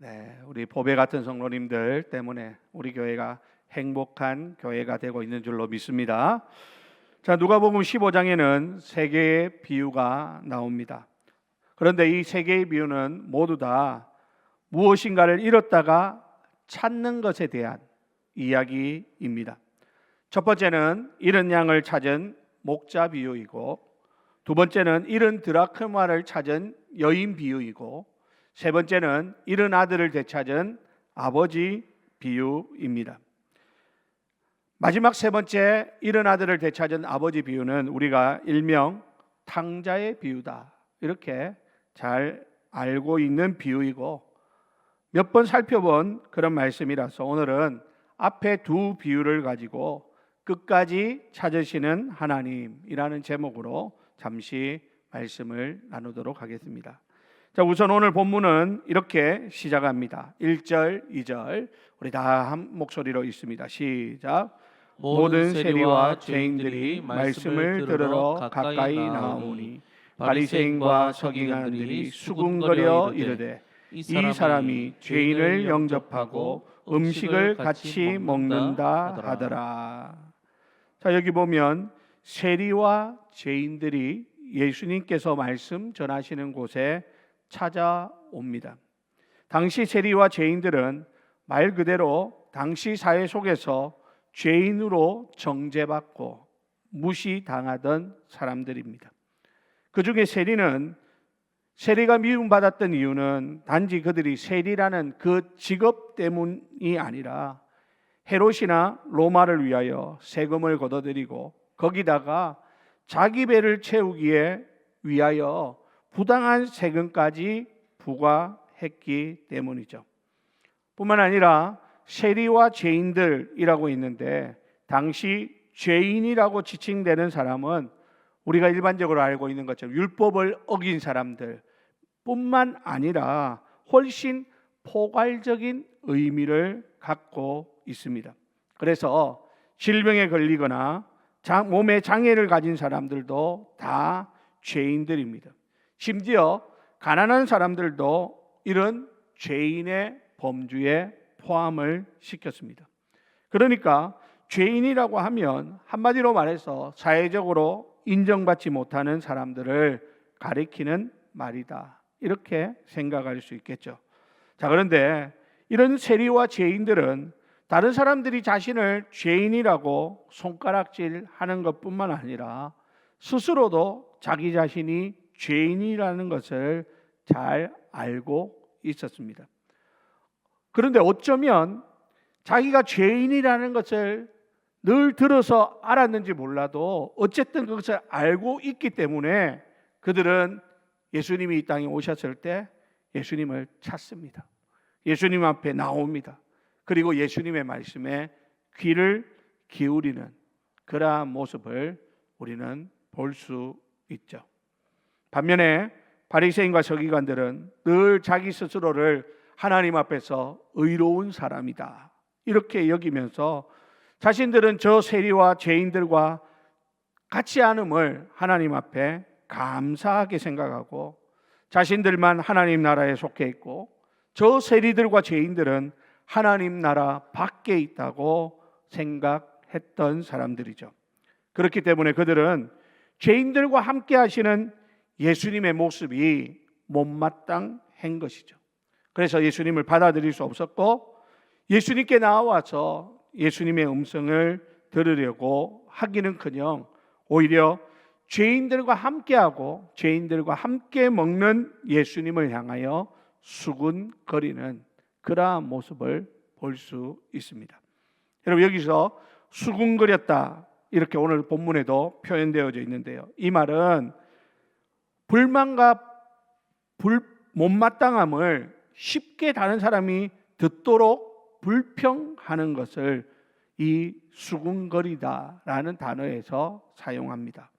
네, 우리 보배 같은 성도님들 때문에 우리 교회가 행복한 교회가 되고 있는 줄로 믿습니다. 자, 누가복음 15장에는 세 개의 비유가 나옵니다. 그런데 이 세 개의 비유는 모두 다 무엇인가를 잃었다가 찾는 것에 대한 이야기입니다. 첫 번째는 잃은 양을 찾은 목자 비유이고, 두 번째는 잃은 드라크마를 찾은 여인 비유이고, 세 번째는 잃은 아들을 되찾은 아버지 비유입니다. 마지막 세 번째 잃은 아들을 되찾은 아버지 비유는 우리가 일명 탕자의 비유다, 이렇게 잘 알고 있는 비유이고, 몇 번 살펴본 그런 말씀이라서 오늘은 앞에 두 비유를 가지고 끝까지 찾으시는 하나님이라는 제목으로 잠시 말씀을 나누도록 하겠습니다. 자, 우선 오늘 본문은 이렇게 시작합니다. 1절, 2절 우리 다 한 목소리로 읽습니다. 시작. 모든 세리와 죄인들이 말씀을 들으러 가까이 나오니 바리새인과 서기관들이 수군거려 이르되 이 사람이 죄인을 영접하고 음식을 같이 먹는다 하더라. 자, 여기 보면 세리와 죄인들이 예수님께서 말씀 전하시는 곳에 찾아옵니다. 당시 세리와 죄인들은 말 그대로 당시 사회 속에서 죄인으로 정죄받고 무시당하던 사람들입니다. 그 중에 세리가 미움받았던 이유는 단지 그들이 세리라는 그 직업 때문이 아니라 헤롯이나 로마를 위하여 세금을 걷어들이고 거기다가 자기 배를 채우기에 위하여 부당한 세금까지 부과했기 때문이죠. 뿐만 아니라 세리와 죄인들이라고 있는데, 당시 죄인이라고 지칭되는 사람은 우리가 일반적으로 알고 있는 것처럼 율법을 어긴 사람들 뿐만 아니라 훨씬 포괄적인 의미를 갖고 있습니다. 그래서 질병에 걸리거나 몸에 장애를 가진 사람들도 다 죄인들입니다. 심지어 가난한 사람들도 이런 죄인의 범주에 포함을 시켰습니다. 그러니까 죄인이라고 하면 한마디로 말해서 사회적으로 인정받지 못하는 사람들을 가리키는 말이다, 이렇게 생각할 수 있겠죠. 자, 그런데 이런 세리와 죄인들은 다른 사람들이 자신을 죄인이라고 손가락질하는 것뿐만 아니라 스스로도 자기 자신이 죄인이라는 것을 잘 알고 있었습니다. 그런데 어쩌면 자기가 죄인이라는 것을 늘 들어서 알았는지 몰라도 어쨌든 그것을 알고 있기 때문에 그들은 예수님이 이 땅에 오셨을 때 예수님을 찾습니다. 예수님 앞에 나옵니다. 그리고 예수님의 말씀에 귀를 기울이는 그러한 모습을 우리는 볼 수 있죠. 반면에 바리새인과 서기관들은 늘 자기 스스로를 하나님 앞에서 의로운 사람이다, 이렇게 여기면서 자신들은 저 세리와 죄인들과 같이 않음을 하나님 앞에 감사하게 생각하고 자신들만 하나님 나라에 속해 있고 저 세리들과 죄인들은 하나님 나라 밖에 있다고 생각했던 사람들이죠. 그렇기 때문에 그들은 죄인들과 함께 하시는 예수님의 모습이 못마땅한 것이죠. 그래서 예수님을 받아들일 수 없었고 예수님께 나와서 예수님의 음성을 들으려고 하기는커녕 오히려 죄인들과 함께하고 죄인들과 함께 먹는 예수님을 향하여 수군거리는 그러한 모습을 볼 수 있습니다. 여러분, 여기서 수군거렸다, 이렇게 오늘 본문에도 표현되어져 있는데요, 이 말은 불만과 못마땅함을 쉽게 다른 사람이 듣도록 불평하는 것을 이 수군거리다라는 단어에서 사용합니다.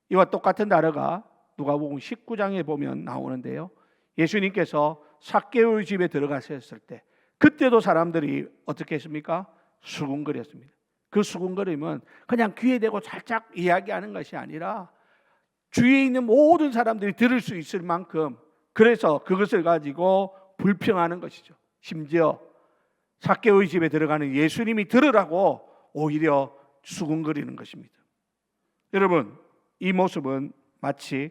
이와 똑같은 단어가 누가복음 19장에 보면 나오는데요, 예수님께서 삭개오의 집에 들어가셨을 때 그때도 사람들이 어떻게 했습니까? 수군거렸습니다. 그 수군거림은 그냥 귀에 대고 살짝 이야기하는 것이 아니라 주위에 있는 모든 사람들이 들을 수 있을 만큼, 그래서 그것을 가지고 불평하는 것이죠. 심지어 삭개오의 집에 들어가는 예수님이 들으라고 오히려 수군거리는 것입니다. 여러분, 이 모습은 마치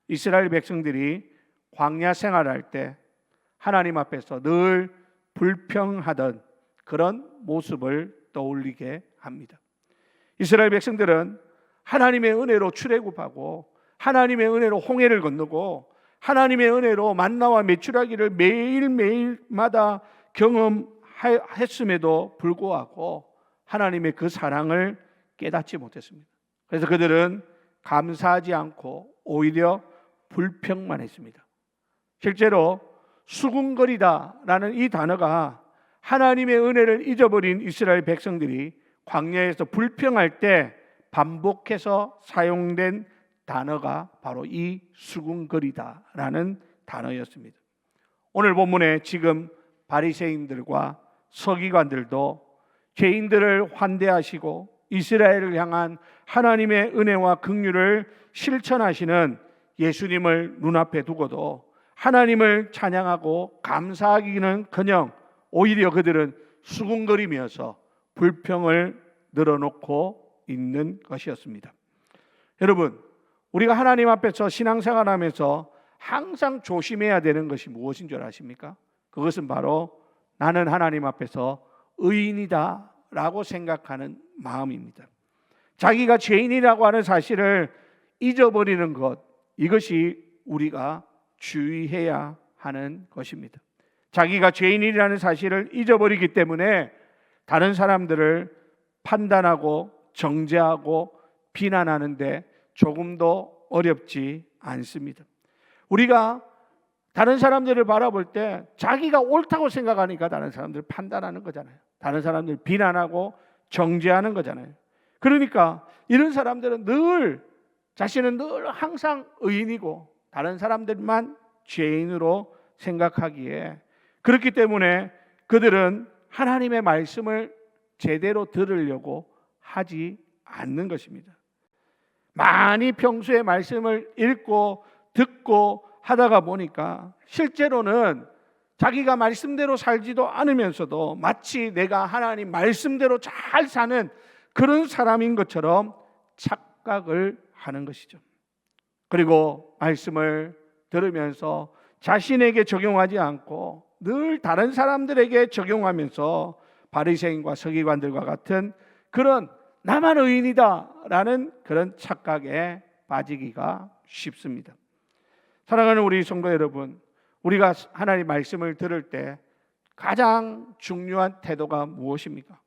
이스라엘 백성들이 광야 생활할 때 하나님 앞에서 늘 불평하던 그런 모습을 떠올리게 합니다. 이스라엘 백성들은 하나님의 은혜로 출애굽하고 하나님의 은혜로 홍해를 건너고 하나님의 은혜로 만나와 메추라기를 매일매일마다 경험했음에도 불구하고 하나님의 그 사랑을 깨닫지 못했습니다. 그래서 그들은 감사하지 않고 오히려 불평만 했습니다. 실제로 수군거리다라는 이 단어가 하나님의 은혜를 잊어버린 이스라엘 백성들이 광야에서 불평할 때 반복해서 사용된 단어가 바로 이 수군거리다라는 단어였습니다. 오늘 본문에 지금 바리새인들과 서기관들도 죄인들을 환대하시고 이스라엘을 향한 하나님의 은혜와 긍휼을 실천하시는 예수님을 눈앞에 두고도 하나님을 찬양하고 감사하기는커녕 오히려 그들은 수군거리면서 불평을 늘어놓고 있는 것이었습니다. 여러분, 우리가 하나님 앞에서 신앙생활하면서 항상 조심해야 되는 것이 무엇인 줄 아십니까? 그것은 바로 나는 하나님 앞에서 의인이다 라고 생각하는 마음입니다. 자기가 죄인이라고 하는 사실을 잊어버리는 것, 이것이 우리가 주의해야 하는 것입니다. 자기가 죄인이라는 사실을 잊어버리기 때문에 다른 사람들을 판단하고 정죄하고 비난하는데 조금도 어렵지 않습니다. 우리가 다른 사람들을 바라볼 때 자기가 옳다고 생각하니까 다른 사람들을 판단하는 거잖아요. 다른 사람들을 비난하고 정죄하는 거잖아요. 그러니까 이런 사람들은 자신은 늘 항상 의인이고 다른 사람들만 죄인으로 생각하기에, 그렇기 때문에 그들은 하나님의 말씀을 제대로 들으려고 하지 않는 것입니다. 많이 평소에 말씀을 읽고 듣고 하다가 보니까 실제로는 자기가 말씀대로 살지도 않으면서도 마치 내가 하나님 말씀대로 잘 사는 그런 사람인 것처럼 착각을 하는 것이죠. 그리고 말씀을 들으면서 자신에게 적용하지 않고 늘 다른 사람들에게 적용하면서 바리새인과 서기관들과 같은 그런 나만 의인이다라는 그런 착각에 빠지기가 쉽습니다. 사랑하는 우리 성도 여러분, 우리가 하나님 말씀을 들을 때 가장 중요한 태도가 무엇입니까?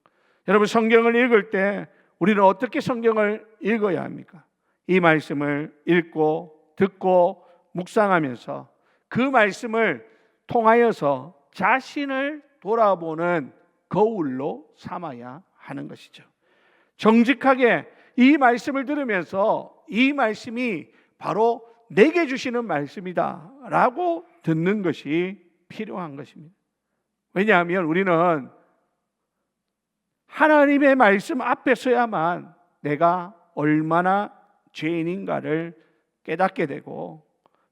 여러분, 성경을 읽을 때 우리는 어떻게 성경을 읽어야 합니까? 이 말씀을 읽고 듣고 묵상하면서 그 말씀을 통하여서 자신을 돌아보는 거울로 삼아야 하는 것이죠. 정직하게 이 말씀을 들으면서 이 말씀이 바로 내게 주시는 말씀이다 라고 듣는 것이 필요한 것입니다. 왜냐하면 우리는 하나님의 말씀 앞에 서야만 내가 얼마나 죄인인가를 깨닫게 되고,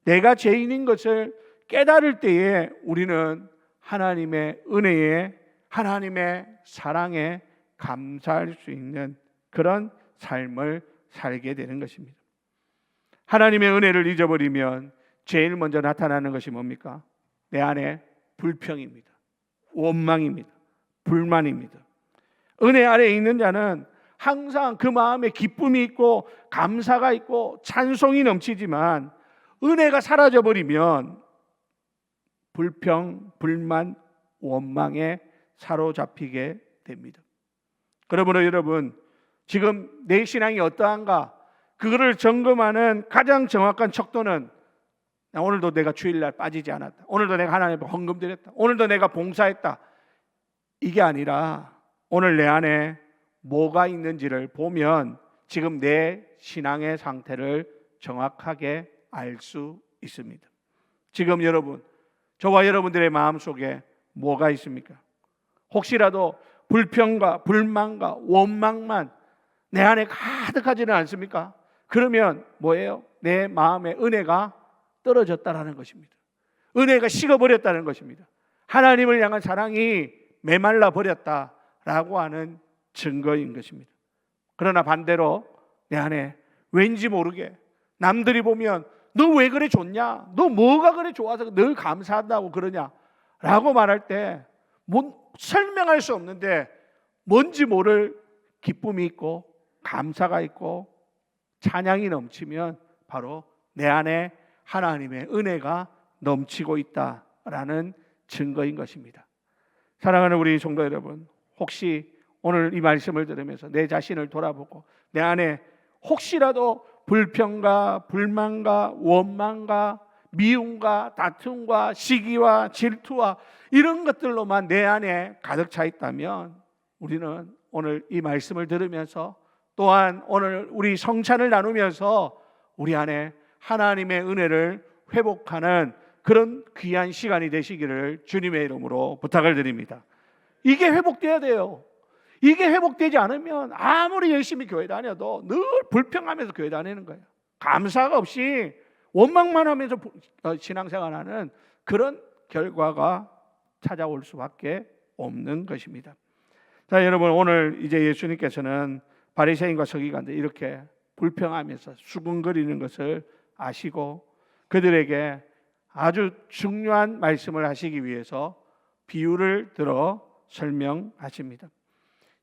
내가 죄인인 것을 깨달을 때에 우리는 하나님의 은혜에, 하나님의 사랑에 감사할 수 있는 그런 삶을 살게 되는 것입니다. 하나님의 은혜를 잊어버리면 제일 먼저 나타나는 것이 뭡니까? 내 안에 불평입니다. 원망입니다. 불만입니다. 은혜 아래에 있는 자는 항상 그 마음에 기쁨이 있고 감사가 있고 찬송이 넘치지만, 은혜가 사라져버리면 불평, 불만, 원망에 사로잡히게 됩니다. 그러므로 여러분, 지금 내 신앙이 어떠한가, 그거를 점검하는 가장 정확한 척도는 오늘도 내가 주일날 빠지지 않았다, 오늘도 내가 하나님 앞에 헌금 드렸다, 오늘도 내가 봉사했다, 이게 아니라 오늘 내 안에 뭐가 있는지를 보면 지금 내 신앙의 상태를 정확하게 알 수 있습니다. 지금 여러분, 저와 여러분들의 마음속에 뭐가 있습니까? 혹시라도 불평과 불만과 원망만 내 안에 가득하지는 않습니까? 그러면 뭐예요? 내 마음에 은혜가 떨어졌다라는 것입니다. 은혜가 식어버렸다는 것입니다. 하나님을 향한 사랑이 메말라 버렸다라고 하는 증거인 것입니다. 그러나 반대로 내 안에 왠지 모르게 남들이 보면 너 왜 그래 좋냐? 너 뭐가 그래 좋아서 늘 감사한다고 그러냐? 라고 말할 때 설명할 수 없는데 뭔지 모를 기쁨이 있고 감사가 있고 찬양이 넘치면 바로 내 안에 하나님의 은혜가 넘치고 있다라는 증거인 것입니다. 사랑하는 우리 성도 여러분, 혹시 오늘 이 말씀을 들으면서 내 자신을 돌아보고 내 안에 혹시라도 불평과 불만과 원망과 미움과 다툼과 시기와 질투와 이런 것들로만 내 안에 가득 차 있다면 우리는 오늘 이 말씀을 들으면서 또한 오늘 우리 성찬을 나누면서 우리 안에 하나님의 은혜를 회복하는 그런 귀한 시간이 되시기를 주님의 이름으로 부탁을 드립니다. 이게 회복돼야 돼요. 이게 회복되지 않으면 아무리 열심히 교회 다녀도 늘 불평하면서 교회 다니는 거예요. 감사가 없이 원망만 하면서 신앙생활하는 그런 결과가 찾아올 수밖에 없는 것입니다. 자, 여러분, 오늘 이제 예수님께서는 바리새인과 서기관들 이렇게 불평하면서 수군거리는 것을 아시고 그들에게 아주 중요한 말씀을 하시기 위해서 비유를 들어 설명하십니다.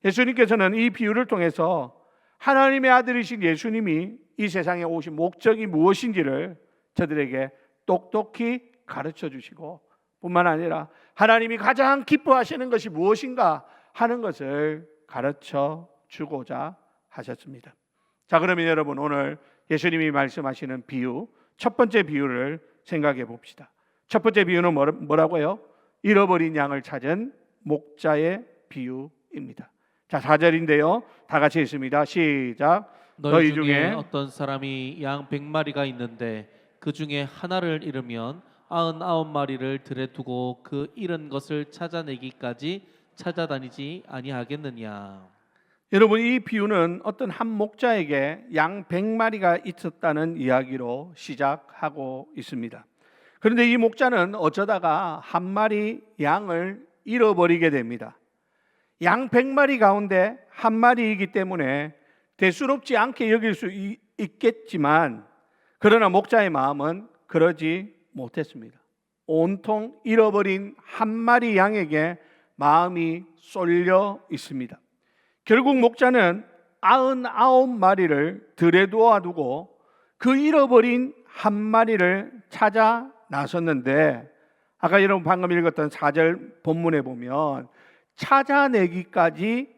예수님께서는 이 비유를 통해서 하나님의 아들이신 예수님이 이 세상에 오신 목적이 무엇인지를 저들에게 똑똑히 가르쳐 주시고 뿐만 아니라 하나님이 가장 기뻐하시는 것이 무엇인가 하는 것을 가르쳐 주고자 하셨습니다. 자, 그러면 여러분 오늘 예수님이 말씀하시는 비유, 첫 번째 비유를 생각해 봅시다. 첫 번째 비유는 뭐라고요? 잃어버린 양을 찾은 목자의 비유입니다. 자, 4절인데요. 다 같이 읽습니다. 시작. 너희 중에 어떤 사람이 양 100마리가 있는데 그 중에 하나를 잃으면 99마리를 들에 두고 그 잃은 것을 찾아내기까지 찾아다니지 아니하겠느냐. 여러분, 이 비유는 어떤 한 목자에게 양 100마리가 있었다는 이야기로 시작하고 있습니다. 그런데 이 목자는 어쩌다가 한 마리 양을 잃어버리게 됩니다. 양 100마리 가운데 한 마리이기 때문에 대수롭지 않게 여길 수 있겠지만 그러나 목자의 마음은 그러지 못했습니다. 온통 잃어버린 한 마리 양에게 마음이 쏠려 있습니다. 결국 목자는 99마리를 들에 두어두고 그 잃어버린 한 마리를 찾아 나섰는데 아까 여러분 방금 읽었던 4절 본문에 보면 찾아내기까지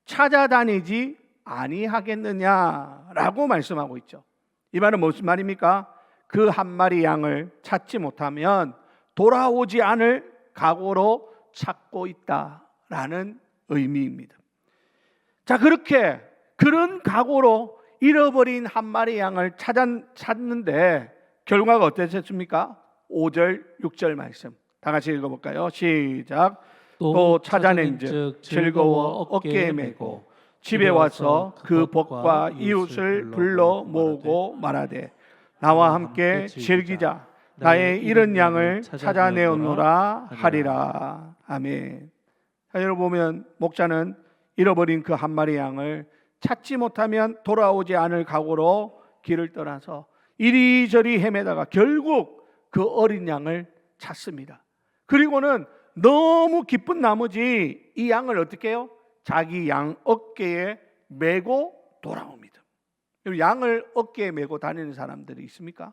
찾아다니지 아니하겠느냐라고 말씀하고 있죠. 이 말은 무슨 말입니까? 그 한 마리 양을 찾지 못하면 돌아오지 않을 각오로 찾고 있다라는 의미입니다. 자, 그렇게 그런 각오로 잃어버린 한 마리 양을 찾는데 결과가 어땠습니까? 5절, 6절 말씀 다 같이 읽어볼까요? 시작. 또 찾아낸즉 즐거워 어깨에 메고 집에 와서 그 벗과 이웃을 불러 모으고 말하되 나와 함께 즐기자. 나의 잃은 양을 찾아내었노라 하리라. 아멘. 자, 여러분 보면 목자는 잃어버린 그 한 마리 양을 찾지 못하면 돌아오지 않을 각오로 길을 떠나서 이리저리 헤매다가 결국 그 어린 양을 찾습니다. 그리고는 너무 기쁜 나머지 이 양을 어떻게 해요? 자기 양 어깨에 메고 돌아옵니다. 양을 어깨에 메고 다니는 사람들이 있습니까?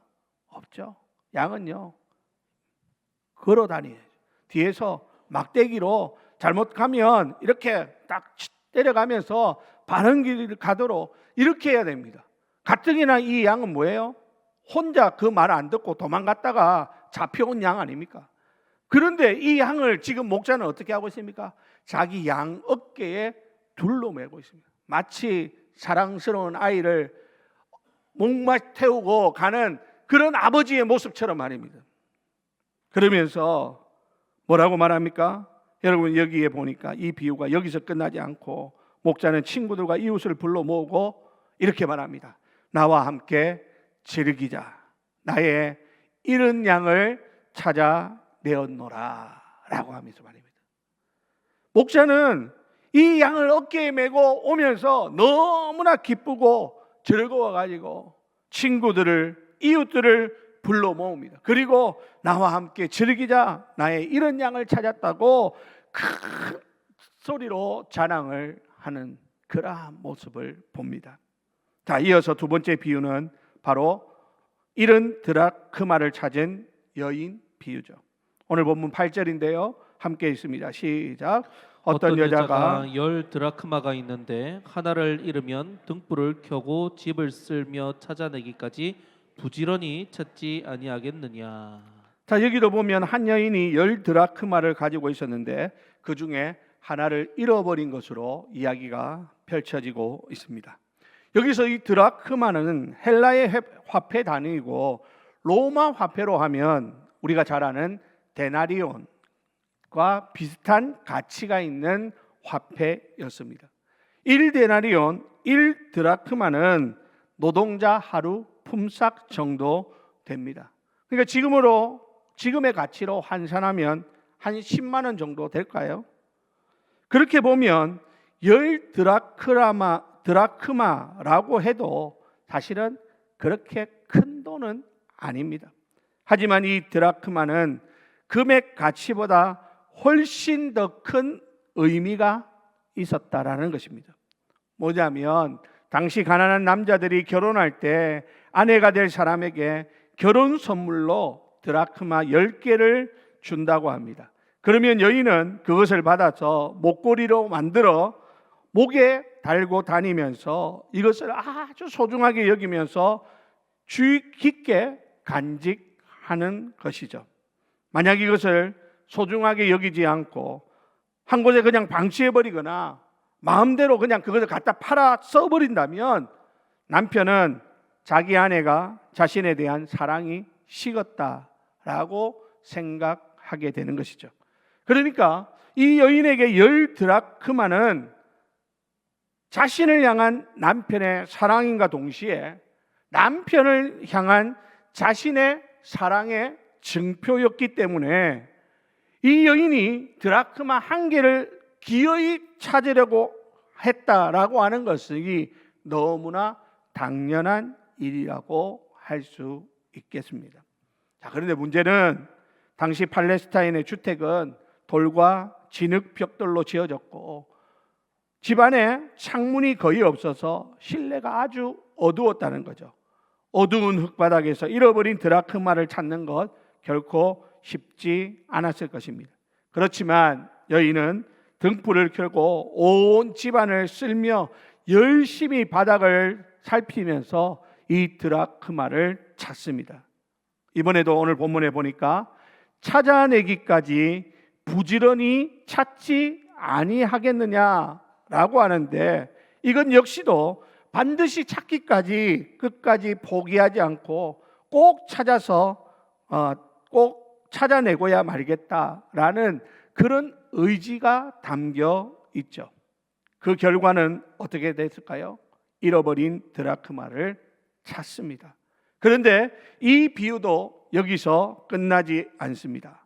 없죠. 양은요 걸어 다니죠. 뒤에서 막대기로 잘못 가면 이렇게 딱 때려가면서 바른 길을 가도록 이렇게 해야 됩니다. 가뜩이나 이 양은 뭐예요? 혼자 그 말 안 듣고 도망갔다가 잡혀온 양 아닙니까? 그런데 이 양을 지금 목자는 어떻게 하고 있습니까? 자기 양 어깨에 둘러매고 있습니다. 마치 사랑스러운 아이를 목마 태우고 가는 그런 아버지의 모습처럼 말입니다. 그러면서 뭐라고 말합니까? 여러분 여기에 보니까 이 비유가 여기서 끝나지 않고 목자는 친구들과 이웃을 불러 모으고 이렇게 말합니다. 나와 함께 즐기자. 나의 잃은 양을 찾아내었노라 라고 하면서 말입니다. 목자는 이 양을 어깨에 메고 오면서 너무나 기쁘고 즐거워가지고 친구들을, 이웃들을 불러 모읍니다. 그리고 나와 함께 즐기자, 나의 이런 양을 찾았다고 큰 소리로 자랑을 하는 그러한 모습을 봅니다. 자, 이어서 두 번째 비유는 바로 잃은 드라크마를 찾은 여인 비유죠. 오늘 본문 8절인데요. 함께 있습니다. 시작. 어떤 여자가 10 드라크마가 있는데 하나를 잃으면 등불을 켜고 집을 쓸며 찾아내기까지 부지런히 찾지 아니하겠느냐. 자, 여기도 보면 한 여인이 10 드라크마를 가지고 있었는데 그 중에 하나를 잃어버린 것으로 이야기가 펼쳐지고 있습니다. 여기서 이 드라크마는 헬라의 화폐 단위이고 로마 화폐로 하면 우리가 잘 아는 데나리온과 비슷한 가치가 있는 화폐였습니다. 1데나리온, 1 드라크마는 노동자 하루 품삯 정도 됩니다. 그러니까 지금의 가치로 환산하면 한 10만 원 정도 될까요? 그렇게 보면 10 드라크마라고 해도 사실은 그렇게 큰 돈은 아닙니다. 하지만 이 드라크마는 금액 가치보다 훨씬 더 큰 의미가 있었다라는 것입니다. 뭐냐면 당시 가난한 남자들이 결혼할 때 아내가 될 사람에게 결혼 선물로 드라크마 10개를 준다고 합니다. 그러면 여인은 그것을 받아서 목걸이로 만들어 목에 달고 다니면서 이것을 아주 소중하게 여기면서 주의 깊게 간직하는 것이죠. 만약 이것을 소중하게 여기지 않고 한 곳에 그냥 방치해버리거나 마음대로 그냥 그것을 갖다 팔아 써버린다면 남편은 자기 아내가 자신에 대한 사랑이 식었다라고 생각하게 되는 것이죠. 그러니까 이 여인에게 10 드라크마는 자신을 향한 남편의 사랑인가 동시에 남편을 향한 자신의 사랑의 증표였기 때문에 이 여인이 드라크마 1개를 기어이 찾으려고 했다라고 하는 것이 너무나 당연한 일이라고 할 수 있겠습니다. 자, 그런데 문제는 당시 팔레스타인의 주택은 돌과 진흙 벽돌로 지어졌고 집안에 창문이 거의 없어서 실내가 아주 어두웠다는 거죠. 어두운 흙바닥에서 잃어버린 드라크마를 찾는 것 결코 쉽지 않았을 것입니다. 그렇지만 여인은 등불을 켜고 온 집안을 쓸며 열심히 바닥을 살피면서 이 드라크마를 찾습니다. 이번에도 오늘 본문에 보니까 찾아내기까지 부지런히 찾지 아니하겠느냐라고 하는데 이건 역시도 반드시 찾기까지 끝까지 포기하지 않고 꼭 찾아서 꼭 찾아내고야 말겠다라는 그런 의지가 담겨 있죠. 그 결과는 어떻게 됐을까요? 잃어버린 드라크마를 찾습니다. 그런데 이 비유도 여기서 끝나지 않습니다.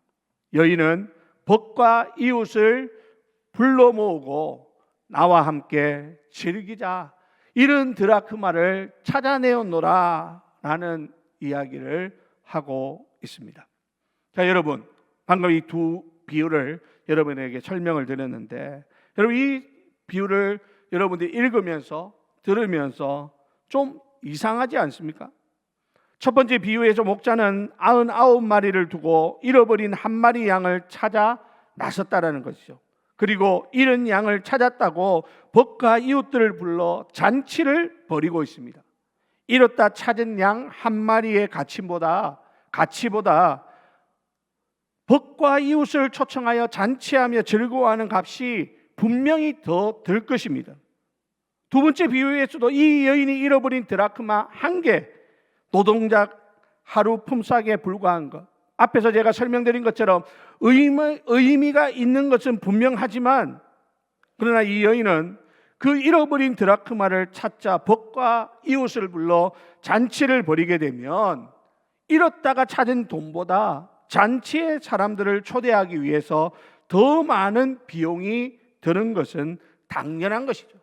여인은 벗과 이웃을 불러 모으고 나와 함께 즐기자, 잃은 드라크마를 찾아내었노라 라는 이야기를 하고 있습니다. 자, 여러분, 방금 이 두 비유를 여러분에게 설명을 드렸는데 여러분 이 비유를 여러분들이 읽으면서 들으면서 좀 이상하지 않습니까? 첫 번째 비유에서 목자는 99마리를 두고 잃어버린 한 마리 양을 찾아 나섰다라는 것이죠. 그리고 잃은 양을 찾았다고 벗과 이웃들을 불러 잔치를 벌이고 있습니다. 잃었다 찾은 양 한 마리의 가치보다 벗과 이웃을 초청하여 잔치하며 즐거워하는 값이 분명히 더 들 것입니다. 두 번째 비유에서도 이 여인이 잃어버린 드라크마 1개, 노동자 하루 품삯에 불과한 것, 앞에서 제가 설명드린 것처럼 의미가 있는 것은 분명하지만 그러나 이 여인은 그 잃어버린 드라크마를 찾자 벗과 이웃을 불러 잔치를 벌이게 되면 잃었다가 찾은 돈보다 잔치에 사람들을 초대하기 위해서 더 많은 비용이 드는 것은 당연한 것이죠.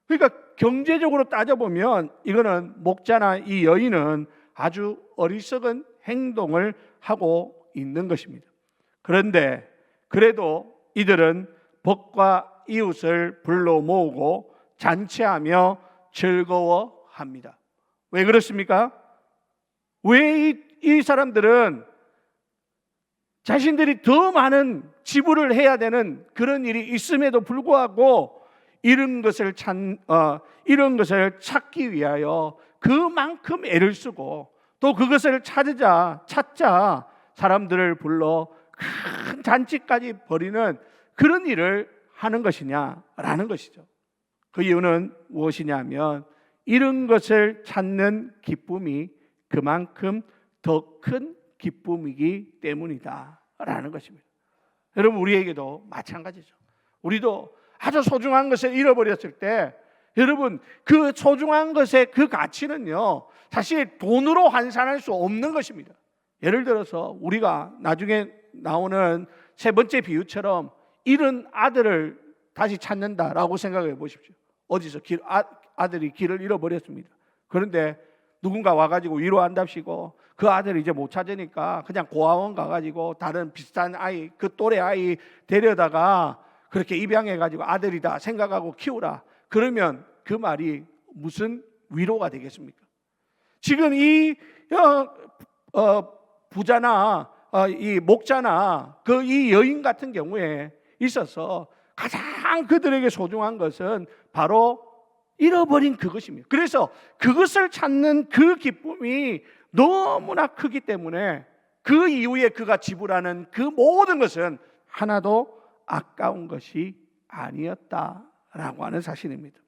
그러니까 경제적으로 따져보면 이거는 목자나 이 여인은 아주 어리석은 행동을 하고 있는 것입니다. 그런데 그래도 이들은 벗과 이웃을 불러 모으고 잔치하며 즐거워합니다. 왜 그렇습니까? 왜 이 사람들은 자신들이 더 많은 지불을 해야 되는 그런 일이 있음에도 불구하고 이런 것을 찾기 위하여 그만큼 애를 쓰고 또 그것을 찾자 사람들을 불러 큰 잔치까지 벌이는 그런 일을 하는 것이냐라는 것이죠. 그 이유는 무엇이냐면 이런 것을 찾는 기쁨이 그만큼 더 큰 기쁨이기 때문이다라는 것입니다. 여러분, 우리에게도 마찬가지죠. 우리도 아주 소중한 것을 잃어버렸을 때 여러분, 그 소중한 것의 그 가치는요 사실 돈으로 환산할 수 없는 것입니다. 예를 들어서 우리가 나중에 나오는 세 번째 비유처럼 잃은 아들을 다시 찾는다라고 생각해 보십시오. 어디서 아들이 길을 잃어버렸습니다. 그런데 누군가 와가지고 위로한답시고 그 아들을 이제 못 찾으니까 그냥 고아원 가가지고 다른 비슷한 아이, 그 또래 아이 데려다가 그렇게 입양해가지고 아들이다 생각하고 키우라. 그러면 그 말이 무슨 위로가 되겠습니까? 지금 이 부자나 이 목자나 그 이 여인 같은 경우에 있어서 가장 그들에게 소중한 것은 바로 잃어버린 그것입니다. 그래서 그것을 찾는 그 기쁨이 너무나 크기 때문에 그 이후에 그가 지불하는 그 모든 것은 하나도 아까운 것이 아니었다라고 하는 사실입니다.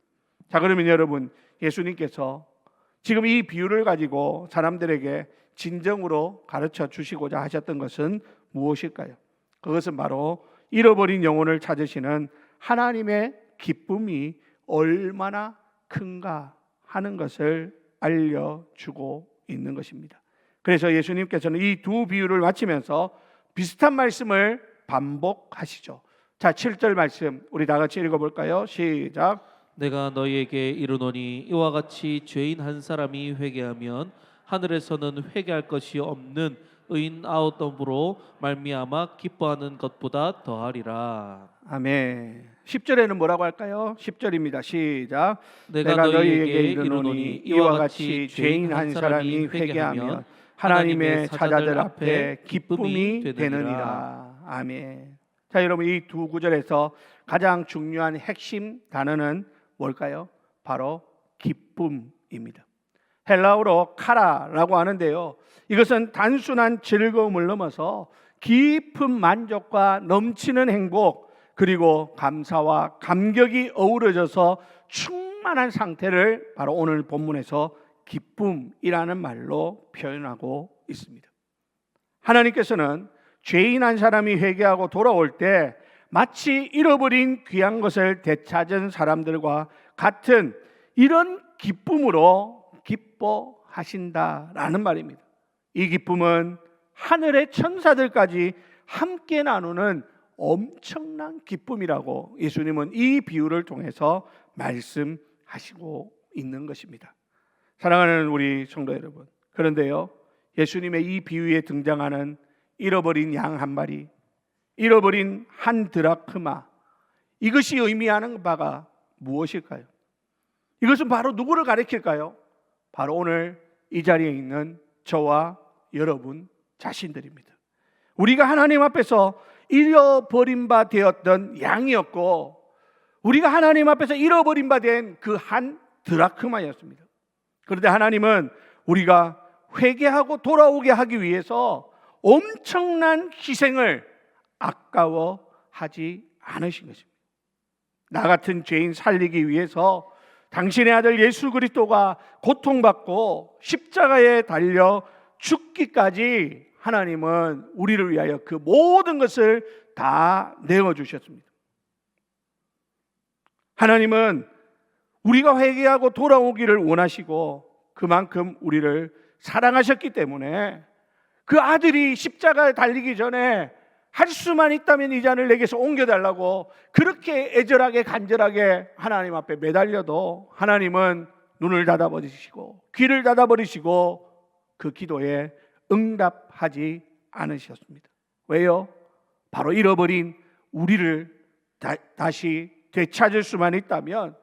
자, 그러면 여러분, 예수님께서 지금 이 비유를 가지고 사람들에게 진정으로 가르쳐 주시고자 하셨던 것은 무엇일까요? 그것은 바로 잃어버린 영혼을 찾으시는 하나님의 기쁨이 얼마나 큰가 하는 것을 알려주고 있는 것입니다. 그래서 예수님께서는 이 두 비유를 마치면서 비슷한 말씀을 반복하시죠. 자, 7절 말씀 우리 다 같이 읽어볼까요? 시작. 내가 너희에게 이르노니 이와 같이 죄인 한 사람이 회개하면 하늘에서는 회개할 것이 없는 의인 9덤으로 말미암아 기뻐하는 것보다 더하리라. 아멘. 10절에는 뭐라고 할까요? 10절입니다. 시작. 내가 너희에게 이르노니 이와 같이 죄인 한 사람이 회개하면 하나님의 사자들 앞에 기쁨이 되느니라. 아멘. 자, 여러분, 이 두 구절에서 가장 중요한 핵심 단어는 뭘까요? 바로 기쁨입니다. 헬라어로 카라라고 하는데요, 이것은 단순한 즐거움을 넘어서 깊은 만족과 넘치는 행복, 그리고 감사와 감격이 어우러져서 충만한 상태를 바로 오늘 본문에서 기쁨이라는 말로 표현하고 있습니다. 하나님께서는 죄인 한 사람이 회개하고 돌아올 때 마치 잃어버린 귀한 것을 되찾은 사람들과 같은 이런 기쁨으로 기뻐하신다라는 말입니다. 이 기쁨은 하늘의 천사들까지 함께 나누는 엄청난 기쁨이라고 예수님은 이 비유를 통해서 말씀하시고 있는 것입니다. 사랑하는 우리 성도 여러분, 그런데요, 예수님의 이 비유에 등장하는 잃어버린 양 한 마리, 잃어버린 한 드라크마, 이것이 의미하는 바가 무엇일까요? 이것은 바로 누구를 가리킬까요? 바로 오늘 이 자리에 있는 저와 여러분 자신들입니다. 우리가 하나님 앞에서 잃어버린 바 되었던 양이었고, 우리가 하나님 앞에서 잃어버린 바 된 그 한 드라크마였습니다. 그런데 하나님은 우리가 회개하고 돌아오게 하기 위해서 엄청난 희생을 아까워하지 않으신 것입니다. 나 같은 죄인 살리기 위해서 당신의 아들 예수 그리스도가 고통받고 십자가에 달려 죽기까지 하나님은 우리를 위하여 그 모든 것을 다 내어주셨습니다. 하나님은 우리가 회개하고 돌아오기를 원하시고 그만큼 우리를 사랑하셨기 때문에 그 아들이 십자가에 달리기 전에 할 수만 있다면 이 잔을 내게서 옮겨달라고 그렇게 애절하게 간절하게 하나님 앞에 매달려도 하나님은 눈을 닫아버리시고 귀를 닫아버리시고 그 기도에 응답하지 않으셨습니다. 왜요? 바로 잃어버린 우리를 다시 되찾을 수만 있다면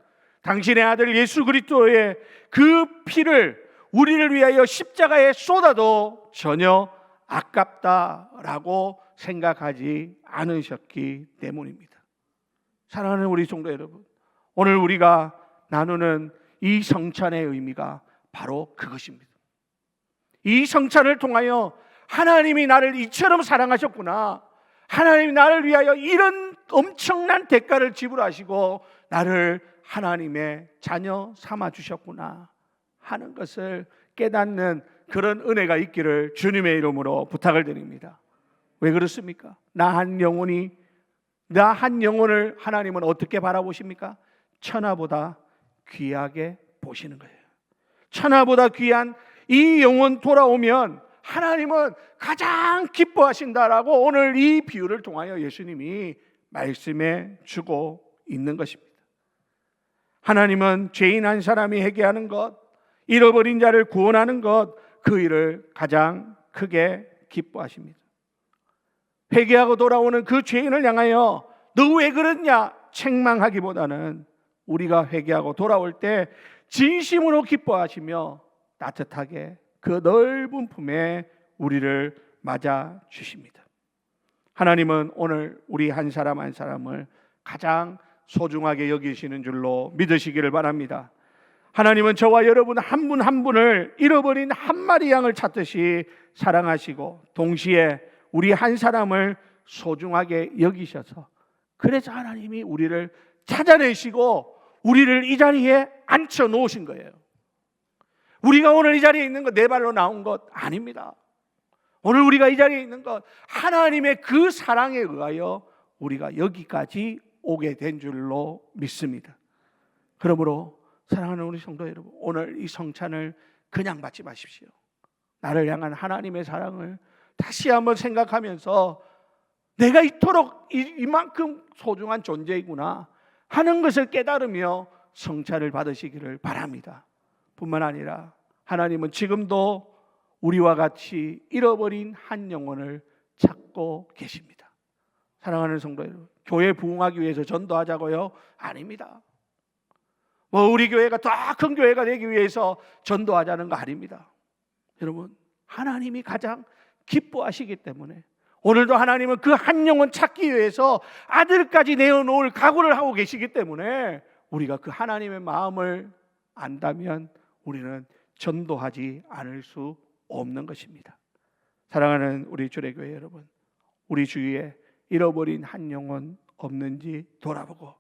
당신의 아들 예수 그리스도의 그 피를 우리를 위하여 십자가에 쏟아도 전혀 아깝다라고 생각하지 않으셨기 때문입니다. 사랑하는 우리 성도 여러분, 오늘 우리가 나누는 이 성찬의 의미가 바로 그것입니다. 이 성찬을 통하여 하나님이 나를 이처럼 사랑하셨구나, 하나님이 나를 위하여 이런 엄청난 대가를 지불하시고 나를 하나님의 자녀 삼아 주셨구나 하는 것을 깨닫는 그런 은혜가 있기를 주님의 이름으로 부탁을 드립니다. 왜 그렇습니까? 나 한 영혼을 하나님은 어떻게 바라보십니까? 천하보다 귀하게 보시는 거예요. 천하보다 귀한 이 영혼 돌아오면 하나님은 가장 기뻐하신다라고 오늘 이 비유를 통하여 예수님이 말씀해 주고 있는 것입니다. 하나님은 죄인 한 사람이 회개하는 것, 잃어버린 자를 구원하는 것, 그 일을 가장 크게 기뻐하십니다. 회개하고 돌아오는 그 죄인을 향하여 너 왜 그랬냐 책망하기보다는 우리가 회개하고 돌아올 때 진심으로 기뻐하시며 따뜻하게 그 넓은 품에 우리를 맞아 주십니다. 하나님은 오늘 우리 한 사람 한 사람을 가장 소중하게 여기시는 줄로 믿으시기를 바랍니다. 하나님은 저와 여러분 한 분 한 분을 잃어버린 한 마리 양을 찾듯이 사랑하시고 동시에 우리 한 사람을 소중하게 여기셔서 그래서 하나님이 우리를 찾아내시고 우리를 이 자리에 앉혀 놓으신 거예요. 우리가 오늘 이 자리에 있는 것 내 발로 나온 것 아닙니다. 오늘 우리가 이 자리에 있는 것 하나님의 그 사랑에 의하여 우리가 여기까지 오게 된 줄로 믿습니다. 그러므로 사랑하는 우리 성도 여러분, 오늘 이 성찬을 그냥 받지 마십시오. 나를 향한 하나님의 사랑을 다시 한번 생각하면서 내가 이토록 이만큼 소중한 존재이구나 하는 것을 깨달으며 성찬을 받으시기를 바랍니다. 뿐만 아니라 하나님은 지금도 우리와 같이 잃어버린 한 영혼을 찾고 계십니다. 사랑하는 성도 여러분, 교회 부흥하기 위해서 전도하자고요? 아닙니다. 우리 교회가 더 큰 교회가 되기 위해서 전도하자는 거 아닙니다. 여러분, 하나님이 가장 기뻐하시기 때문에 오늘도 하나님은 그 한 영혼 찾기 위해서 아들까지 내어놓을 각오를 하고 계시기 때문에 우리가 그 하나님의 마음을 안다면 우리는 전도하지 않을 수 없는 것입니다. 사랑하는 우리 주례교회 여러분, 우리 주위에 잃어버린 한 영혼 없는지 돌아보고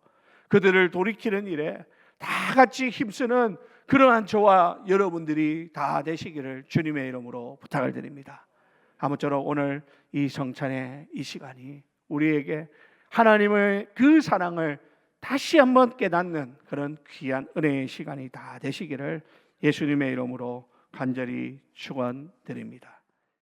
그들을 돌이키는 일에 다 같이 힘쓰는 그러한 저와 여러분들이 다 되시기를 주님의 이름으로 부탁을 드립니다. 아무쪼록 오늘 이 성찬의 이 시간이 우리에게 하나님의 그 사랑을 다시 한번 깨닫는 그런 귀한 은혜의 시간이 다 되시기를 예수님의 이름으로 간절히 축원드립니다.